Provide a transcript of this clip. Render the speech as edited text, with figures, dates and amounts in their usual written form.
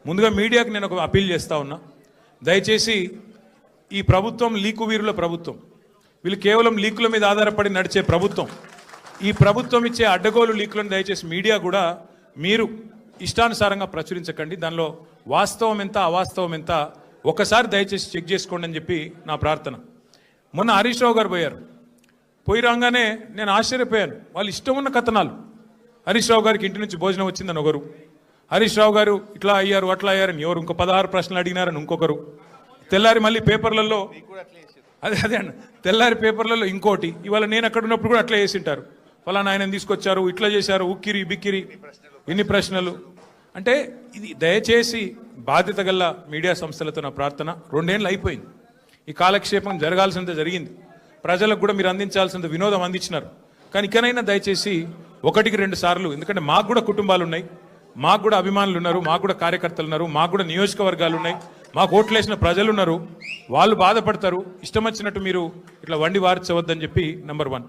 ముందుగా మీడియాకి నేను ఒక అపీల్ చేస్తా ఉన్నా, దయచేసి ఈ ప్రభుత్వం లీకు వీరుల ప్రభుత్వం, వీళ్ళు కేవలం లీకుల మీద ఆధారపడి నడిచే ప్రభుత్వం. ఈ ప్రభుత్వం ఇచ్చే అడ్డగోలు లీకులను దయచేసి మీడియా కూడా మీరు ఇష్టానుసారంగా ప్రచురించకండి. దానిలో వాస్తవం ఎంత అవాస్తవం ఎంత ఒకసారి దయచేసి చెక్ చేసుకోండి అని చెప్పి నా ప్రార్థన. మొన్న హరీష్ రావు గారు పోయి రాగానే నేను ఆశ్చర్యపోయాను. వాళ్ళు ఇష్టం ఉన్న కథనాలు. హరీష్ రావు గారికి ఇంటి నుంచి భోజనం వచ్చిందని ఒకరు, హరీష్ రావు గారు ఇట్లా అయ్యారు అట్లా అయ్యారని ఎవరు, ఇంకో 16 ప్రశ్నలు అడిగినారని ఇంకొకరు, తెల్లారి మళ్ళీ పేపర్లలో అదే అండి తెల్లారి పేపర్లలో ఇంకోటి, ఇవాళ నేను అక్కడ ఉన్నప్పుడు కూడా అట్లా చేసింటారు. ఫలానా ఆయన తీసుకొచ్చారు, ఇట్లా చేశారు, ఉక్కిరి బిక్కిరి, ఇన్ని ప్రశ్నలు. అంటే ఇది దయచేసి బాధ్యత గల మీడియా సంస్థలతో నా ప్రార్థన. 2 ఏళ్ళు అయిపోయింది, ఈ కాలక్షేపం జరగాల్సినంత జరిగింది, ప్రజలకు కూడా మీరు అందించాల్సినంత వినోదం అందించినారు. కానీ ఇకనైనా దయచేసి 1-2 సార్లు, ఎందుకంటే మాకు కూడా కుటుంబాలు ఉన్నాయి, మాకు కూడా అభిమానులు ఉన్నారు, మాకు కూడా కార్యకర్తలు ఉన్నారు, మాకు కూడా నియోజకవర్గాలు ఉన్నాయి, మాకు ఓట్లేసిన ప్రజలు ఉన్నారు, వాళ్ళు బాధపడతారు. ఇష్టం వచ్చినట్టు మీరు ఇట్లా వండి వార్చవద్దని చెప్పి నంబర్ 1.